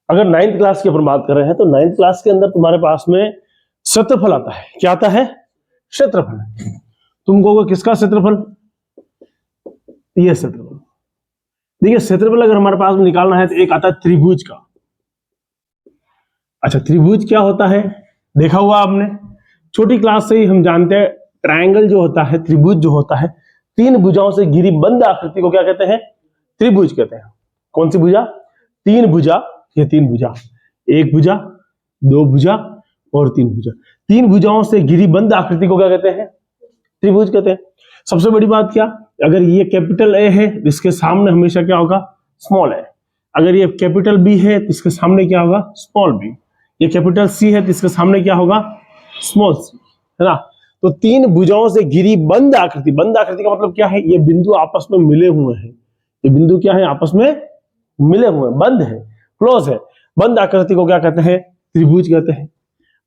अगर 9th class की अपन बात कर रहे हैं तो 9th क्लास के अंदर तुम्हारे पास में क्षेत्रफल आता है। क्या आता है? क्षेत्रफल। तुम कहोगे किसका क्षेत्रफल? ये क्षेत्रफल। देखिए क्षेत्रफल अगर हमारे पास में निकालना है तो एक आता है त्रिभुज का। अच्छा, त्रिभुज क्या होता है देखा हुआ आपने, छोटी क्लास से ही हम जानते हैं। ट्रायंगल जो होता है, त्रिभुज जो होता है, 3 भुजाओं से घिरी बंद आकृति को क्या कहते हैं? त्रिभुज कहते हैं। कौन सी भुजा? 3 भुजा। ये 3 भुजा, एक भुजा, 2 भुजा और 3 भुजा। 3 भुजाओं से घिरी बंद आकृति को क्या कहते हैं? त्रिभुज कहते हैं। सबसे बड़ी बात क्या, अगर ये कैपिटल ए है तो इसके सामने हमेशा क्या होगा? स्मॉल ए। अगर ये कैपिटल बी है तो इसके सामने क्या होगा? Small B. ये कैपिटल सी है तो इसके सामने क्या होगा? स्मॉल सी, है ना। तो 3 भुजाओं से घिरी बंद आकृति, बंद आकृति का मतलब क्या है? ये बिंदु आपस में मिले हुए हैं। ये बिंदु क्या है? आपस में मिले हुए हैं, बंद है, क्लोज है। बंद आकृति को क्या कहते हैं? त्रिभुज कहते हैं।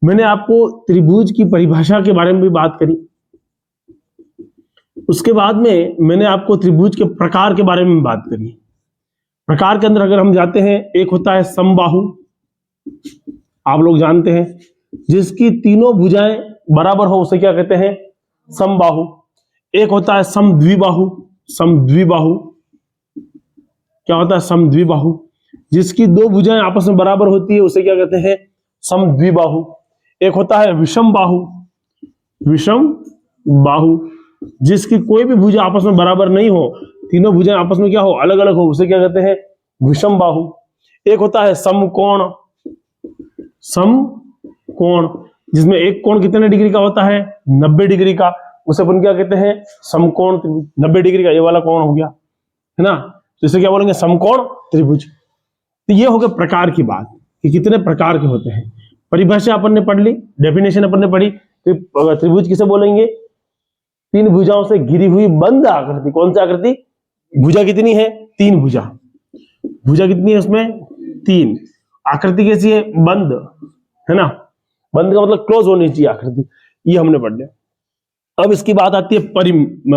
मैंने आपको त्रिभुज की परिभाषा के बारे में भी बात करी। उसके बाद में मैंने आपको त्रिभुज के प्रकार के बारे में बात करी। प्रकार के अंदर अगर हम जाते हैं, एक होता है समबाहु, आप लोग जानते हैं, जिसकी तीनों भुजाएं बराबर हो उसे क्या कहते हैं? समबाहु। एक होता है समद्विबाहु। समद्विबाहु क्या होता है? समद्विबाहु, जिसकी 2 भुजाएं आपस में बराबर होती है उसे क्या कहते हैं? समद्विबाहु। एक होता है विषम बाहु। विषम बाहु, जिसकी कोई भी भुजा आपस में बराबर नहीं हो, तीनों भुजाएं आपस में क्या हो? अलग अलग हो, उसे क्या कहते हैं? विषम बाहु। एक होता है समकोण। समकोण, जिसमें एक कोण कितने डिग्री का होता है? 90 डिग्री का, उसे अपन क्या कहते हैं? समकोण त्रिभुज। 90 डिग्री का ये वाला कोण हो गया, है ना, तो इसे क्या बोलेंगे? समकोण त्रिभुज। तो ये हो गया प्रकार की बात कि कितने प्रकार के होते हैं। परिभाषा अपन ने पढ़ ली, डेफिनेशन अपन ने पढ़ी। तो त्रिभुज किसे बोलेंगे? 3 भुजाओं से घिरी हुई बंद आकृति। कौन सी आकृति? भुजा कितनी है? 3 भुजा। भुजा कितनी है उसमें? 3। आकृति कैसी है? बंद, है ना। बंद का मतलब क्लोज होनी चाहिए आकृति। ये हमने पढ़ लिया। अब इसकी बात आती है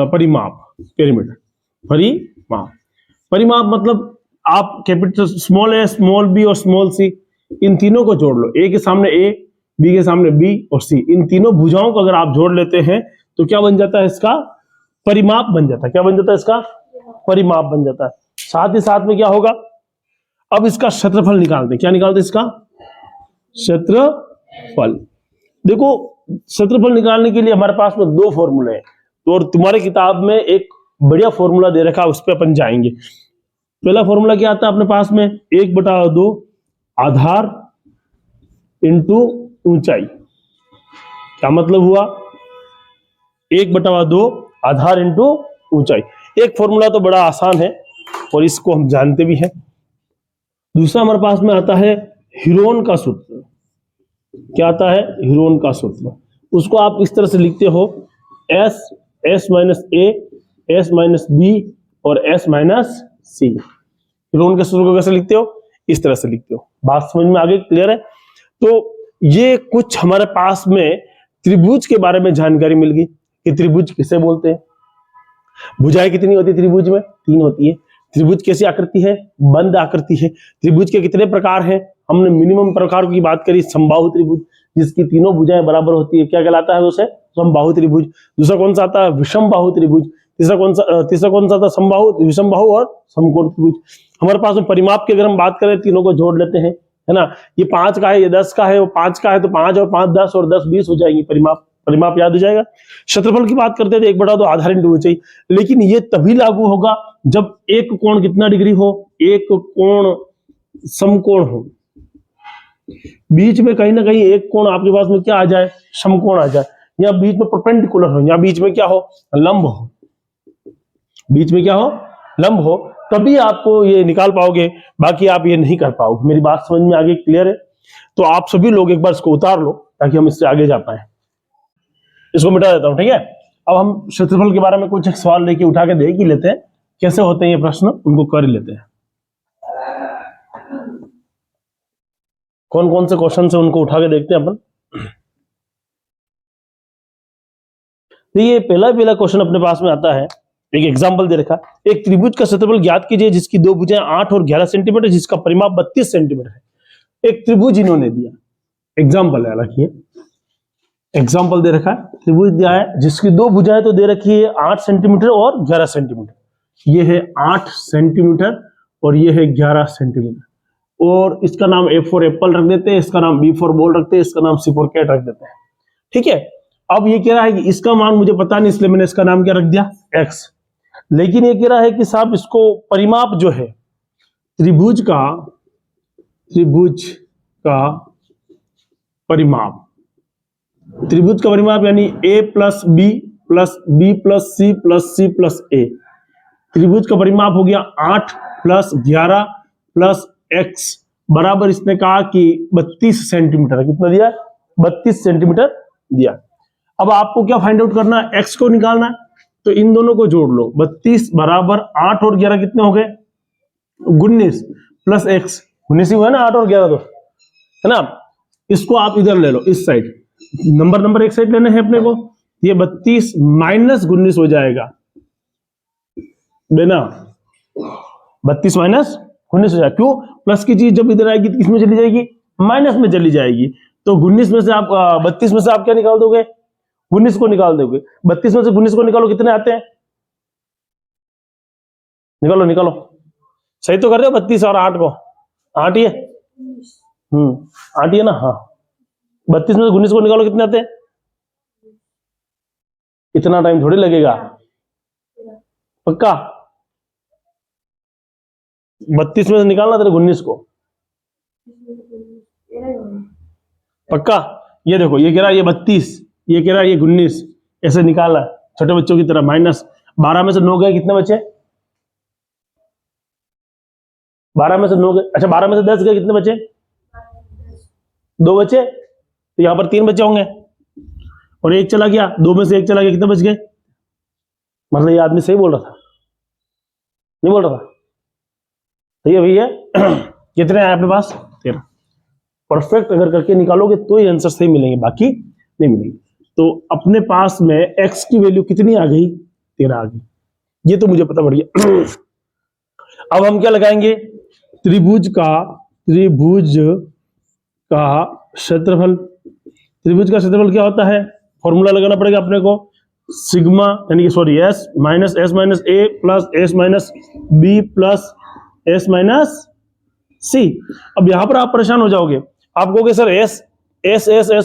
परिमाप, पिरामिड। परिमाप मतलब आप कैपिटल स्मॉल ए, स्मॉल बी और स्मॉल सी, इन तीनों को जोड़ लो। ए के सामने ए, बी के सामने बी और सी, इन तीनों भुजाओं को अगर आप जोड़ लेते हैं तो क्या बन जाता है? इसका परिमाप बन जाता है। क्या बन जाता है? इसका परिमाप बन जाता है। साथ ही साथ में क्या होगा? अब इसका क्षेत्रफल निकालते हैं। क्या निकालते हैं? इसका क्षेत्रफल। देखो, क्षेत्रफल निकालने के लिए हमारे पास में 2 फॉर्मूले हैं, तो और तुम्हारे किताब में एक बढ़िया फॉर्मूला दे रखा है, उस पर अपन जाएंगे। पहला फॉर्मूला क्या आता है अपने पास में? 1/2 आधार इंटू ऊंचाई। क्या मतलब हुआ? 1/2 आधार इंटू ऊंचाई। एक फॉर्मूला तो बड़ा आसान है और इसको हम जानते भी हैं। दूसरा हमारे पास में आता है हीरोन का सूत्र। क्या आता है? हीरोन का सूत्र। उसको आप इस तरह से लिखते हो, s माइनस ए, s माइनस बी और s माइनस सी। हीरोन के सूत्र को कैसे लिखते हो? इस तरह से लिखते हो। बात समझ में आ गई? क्लियर है? तो ये कुछ हमारे पास में त्रिभुज के बारे में जानकारी मिल गई कि त्रिभुज किसे बोलते हैं। भुजाएं कितनी होती है त्रिभुज में? 3 होती है। त्रिभुज कैसी आकृति है? बंद आकृति है। त्रिभुज के कितने प्रकार हैं? हमने मिनिमम प्रकार की बात करी, समबाहु त्रिभुज, जिसकी तीनों भुजाएं बराबर होती है। क्या कहलाता है उसे? समबाहु त्रिभुज। दूसरा कौन सा आता है? विषम बाहु त्रिभुज। तीसरा कौन सा था? समबाहु, विषम बाहु और समकोण त्रिभुज। हमारे पास में परिमाप की अगर हम बात करें, तीनों को जोड़ लेते हैं, है ना। ये 5 का है, ये 10 का है, वो 5 का है, तो 5 और 5 10 और 10 20 हो जाएगी। परिमाप याद हो जाएगा। क्षेत्रफल की बात करते हैं तो 1/2 आधार इंटू ऊंचाई। लेकिन ये तभी लागू होगा जब एक कोण कितना डिग्री हो? एक कोण समकोण हो। बीच में कहीं ना कहीं एक कोण आपके पास में क्या आ जाए? समकोण आ जाए। या बीच में परपेंडिकुलर हो, या बीच में क्या हो? लंब हो। बीच में क्या हो? लंब हो, तभी आपको ये निकाल पाओगे, बाकी आप ये नहीं कर पाओगे। मेरी बात समझ में आ गई? क्लियर है? तो आप सभी लोग एक बार इसको उतार लो ताकि हम इससे आगे जा पाए। इसको मिटा देता हूं, ठीक है। अब हम क्षेत्रफल के बारे में कुछ एक सवाल लेके उठा के देख ही लेते हैं कैसे होते हैं ये प्रश्न, उनको कर ही लेते हैं। कौन कौन से क्वेश्चन से उनको उठा के देखते हैं अपन। देखिए, पहला क्वेश्चन अपने पास में आता है। एक एग्जांपल दे रखा, एक त्रिभुज का क्षेत्रफल ज्ञात कीजिए जिसकी 2 भुजाएं 8 और 11 सेंटीमीटर, जिसका परिमाप 32 सेंटीमीटर है। एक त्रिभुज इन्होंने दिया, एग्जाम्पल है, रखिए एग्जाम्पल दे रखा है, त्रिभुज दिया है जिसकी दो भुजाएं तो दे रखी है 8 सेंटीमीटर और 11 सेंटीमीटर। ये है 8 सेंटीमीटर और ये है 11 सेंटीमीटर, और इसका नाम A फॉर एप्पल रख देते हैं, इसका नाम B फॉर बॉल रखते हैं, इसका नाम C फॉर कैट रख देते हैं। ठीक है, अब ये कह रहा है कि इसका मान मुझे पता नहीं, इसलिए मैंने इसका नाम क्या रख दिया, X। लेकिन ये कह रहा है कि साहब इसको परिमाप जो है त्रिभुज का परिमाप, त्रिभुज का परिमाप यानी A plus B plus B plus C plus C plus A, त्रिभुज का परिमाप हो गया 8 प्लस 11 प्लस X बराबर, इसने कहा कि 32 सेंटीमीटर। कितना दिया, 32 सेंटीमीटर दिया। अब आपको क्या फाइंड आउट करना है, X को निकालना है, तो इन दोनों को जोड़ लो। 32 बराबर 8 और 11 कितने हो गए, 19 प्लस X, 19 ही हुआ ना, 8 और 11 तो है ना। इसको आप इधर ले लो, इस साइड, नंबर एक साइड लेने हैं अपने को। ये 32 माइनस 19 हो जाएगा बेना, 32 माइनस 19 हो जाएगा। क्यों, प्लस की चीज जब इधर आएगी तो किसमें चली जाएगी, माइनस में चली जाएगी। तो 19 में से आप 32 में से आप क्या निकाल दोगे, 19 को निकाल दोगे। 32 में से 19 को निकालो, कितने आते हैं, निकालो, सही तो कर रहे हो, 32 और 8 को, 8 ही है, 8 ही है ना, हाँ। 32 में से 19 को निकालो, कितने आते हैं, इतना टाइम थोड़ी लगेगा, पक्का। 32 में से निकालना तेरे 19 को, पक्का। ये देखो, ये कह रहा है ये 32, ये कह रहा है ये 19, ऐसे निकालना छोटे बच्चों की तरह। माइनस 12 में से 9 गए, कितने बचे, 12 में से 9 गए, अच्छा 12 में से 10 गए, कितने बचे, 2 बचे, तो यहां पर 3 बचे होंगे, और 1 चला गया, 2 में से 1 चला गया, कितने बच गए। मतलब ये आदमी सही बोल रहा था, नहीं बोल रहा था, सही है भैया। कितने आए अपने पास, 13। परफेक्ट अगर करके निकालोगे तो ही आंसर सही मिलेंगे, बाकी नहीं मिलेंगे। तो अपने पास में x की वैल्यू कितनी आ गई, 13 आ गई, ये तो मुझे पता पड़ गया। अब हम क्या लगाएंगे, त्रिभुज का क्षेत्रफल। त्रिभुज का क्षेत्रफल क्या होता है, फॉर्मूला लगाना पड़ेगा अपने को, सिग्मा यानी कि sorry s minus a plus s minus b plus s minus c। अब यहां पर आप परेशान हो जाओगे, आप कहोगे सर s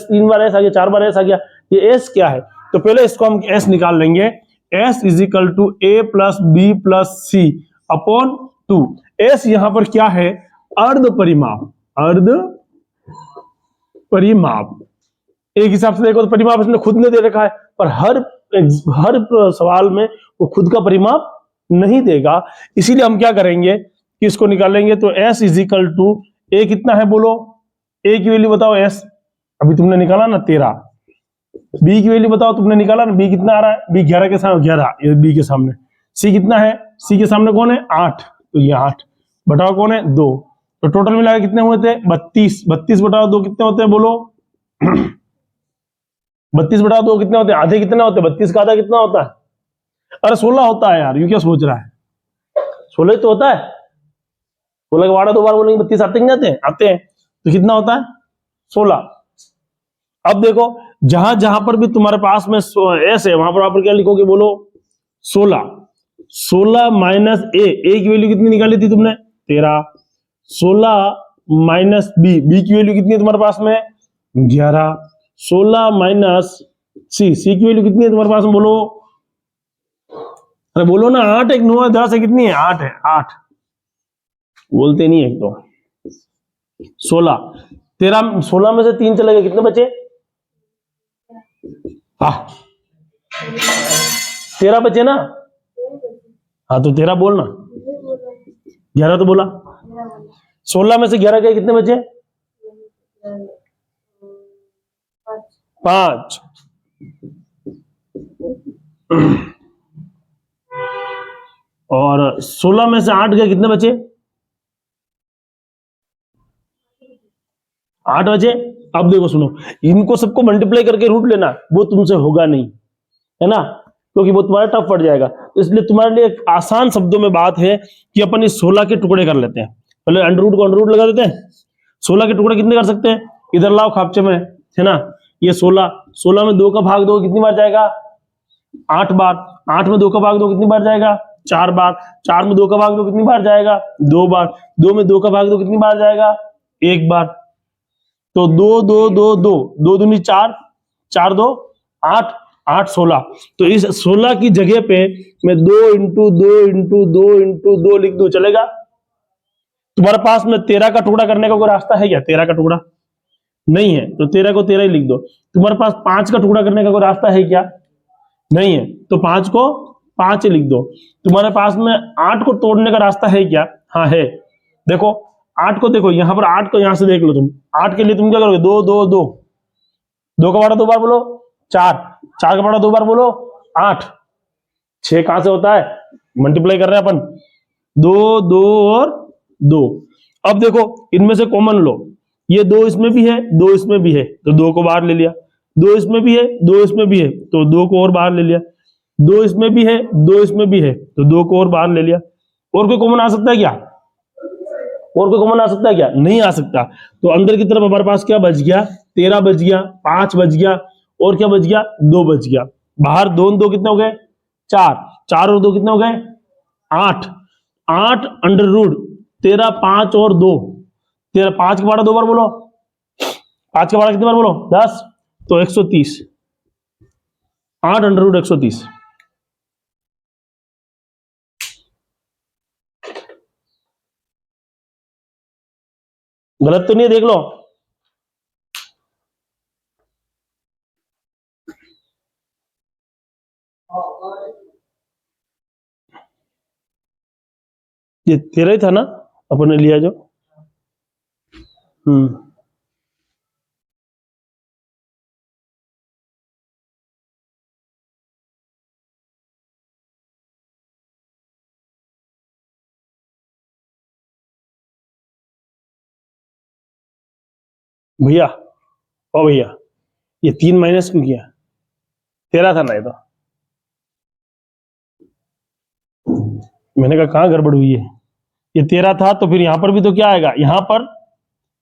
3 बार s आ गया, 4 बार s आ गया, ये s क्या है। तो पहले इसको हम s निकाल लेंगे, s is equal to a plus b plus c upon 2। s यहां पर क्या है, अर्ध परिमाप। एक हिसाब से देखो तो परिमाप इसने खुद ने दे रखा है, पर हर सवाल में वो खुद का परिमाप नहीं देगा, इसीलिए हम क्या करेंगे कि इसको निकालेंगे। तो s is equal to a कितना है बोलो, a की वैल्यू बताओ, s अभी तुमने निकाला ना 13, b की वैल्यू बताओ, तुमने निकाला ना, b कितना आ रहा है, b 11 के सामने, 11 ये b के सामने, c कितना है, c के सामने कौन है 8, तो ये 8 बटाओ कौन है 2, तो टोटल मिला के कितने हुए थे 32, 32 बटाओ 2 कितने होते हैं बोलो। 32 बटाओ 2 कितने होते हैं, आधे कितने होते हैं, 32 का आधा कितना होता है, अरे 16 होता है यार, यू क्या सोच रहा है, 16 ही तो होता है, 16 का वाड़ा 2 बार बोलेंगे 32 आते नहीं आते, आते हैं, तो कितना होता है 16। अब देखो जहां जहां पर भी तुम्हारे पास में s है, वहां पर आप क्या लिखोगे बोलो 16, 16 माइनस a की वैल्यू कितनी निकाली थी तुमने 13, 16 माइनस b की वैल्यू कितनी है तुम्हारे पास में 11, 16 माइनस c की वैल्यू कितनी है तुम्हारे पास में बोलो, अरे बोलो ना 8, 1 9 10 है, कितनी है 8 है, 8 बोलते नहीं है एक तो 16, 13, 16 में से 3 चले गए, कितने बचे, हाँ 13 बचे ना, हाँ तो 13 बोलना, 11 तो बोला, 16 में से 11 गए, कितने बचे 5, और 16 में से 8 गए, कितने बचे 8 बचे। अब देखो सुनो, इनको सबको मल्टीप्लाई करके रूट लेना, वो तुमसे होगा नहीं, है ना, क्योंकि वो तुम्हारा टफ पड़ जाएगा। तो इसलिए तुम्हारे लिए एक आसान शब्दों में बात है कि अपन इस 16 के टुकड़े कर लेते हैं। पहले अंडर रूट को अंडर रूट लगा देते हैं, 16 के टुकड़े कितने कर सकते हैं? इधर लाओ खापचे में, है ना, ये 16 में 2 का भाग दो कितनी बार जाएगा? 8 बार। 8 में 2 का भाग दो कितनी बार जाएगा? 4 बार। 4 में 2 का भाग दो कितनी बार जाएगा? 2 बार। 2 में 2 का भाग दो कितनी बार जाएगा? 1 बार। तो 2 2 2 2 2 दूनी 4, 4 2 8, 8 16। तो इस 16 की जगह पे मैं 2 इंटू 2 इंटू 2 इंटू 2 लिख दूं, चलेगा? तुम्हारे पास में 13 का टुकड़ा करने का कोई रास्ता है क्या? 13 का टुकड़ा नहीं है, तो 13 को 13 ही लिख दो। तुम्हारे पास 5 का टुकड़ा करने का कोई रास्ता है क्या? नहीं है, तो 5 को 5 ही लिख दो। तुम्हारे पास में 8 को तोड़ने का रास्ता है क्या? हाँ है। देखो 8 को, देखो यहां पर 8 को, यहां से देख लो तुम। 8 के लिए तुम क्या करोगे? 2 2 2, 2 का बड़ा 2 बार बोलो 4, 4 का बड़ा 2 बार बोलो 8, 6 कहां से होता है? मल्टीप्लाई कर रहे हैं अपन, 2 2 और 2। अब देखो इनमें से कॉमन लो, ये 2 इसमें भी है, 2 इसमें भी है, तो 2 को बाहर ले लिया। 2 इसमें भी है, 2 इसमें भी है, तो 2 को और बाहर ले लिया। 2 इसमें भी है, 2 इसमें भी है, तो 2 को और बाहर ले लिया। और कोई कॉमन आ सकता है क्या? और कोई कॉमन आ सकता है क्या? नहीं आ सकता। तो अंदर की तरफ हमारे पास क्या बच गया? 13 बच गया, 5 बच गया, और क्या बच गया? 2 बच गया। बाहर 2 2 कितने हो गए? 4, 4 और 2 कितने हो गए? 8, 8 अंडर रूट 13, 5 और 2, 13, 5 के बारह 2 बार बोलो, 5 के बारह कितने बार बोलो? 10, तो 130, 8 अंडर रूट 130। गलत तो नहीं है, देख लो। ये 13 ही था ना अपन ने लिया जो? भैया, ओ भैया, ये 3 माइनस क्यों किया? 13 था ना ये तो। मैंने कहा कहां गड़बड़ हुई है? ये 13 था, तो फिर यहां पर भी तो क्या आएगा? यहां पर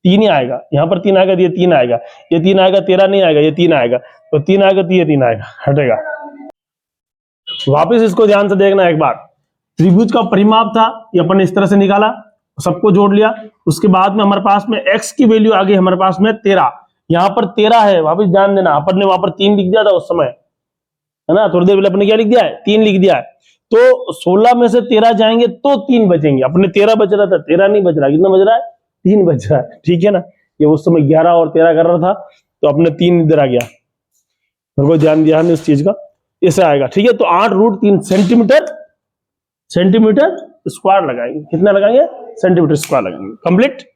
3 ही आएगा, यहां पर 3 आएगा तो ये 3 आएगा, ये 3 आएगा, 13 नहीं आएगा, ये 3 आएगा, तो 3 आएगा तो ये 3 आएगा, हटेगा। वापिस इसको ध्यान से देखना एक बार। त्रिभुज का परिमाप था, ये अपन ने इस तरह से निकाला, सबको जोड़ लिया। उसके बाद में हमारे पास में x की वैल्यू आ गई हमारे पास में 13, यहां पर 13 है, वापिस ध्यान देना, अपन ने वहां पर 3 लिख दिया था उस समय, है ना, थोड़ी देर पहले अपने क्या लिख दिया है? 3 लिख दिया है। तो 16 में से 13 जाएंगे तो 3 बचेंगे, अपने 13 बच रहा था, 13 नहीं बच रहा, कितना बच रहा है? 3 बच रहा है, ठीक है ना। ये उस समय 11 और 13 कर रहा था, तो अपने 3 इधर आ गया, मेरे को ध्यान दिया हमने उस चीज का, ऐसे आएगा, ठीक है। तो 8 रूट 3 सेंटीमीटर स्क्वायर लगाएंगे, कितना लगाएंगे? सेंटीमीटर स्क्वायर लगाएंगे, कंप्लीट।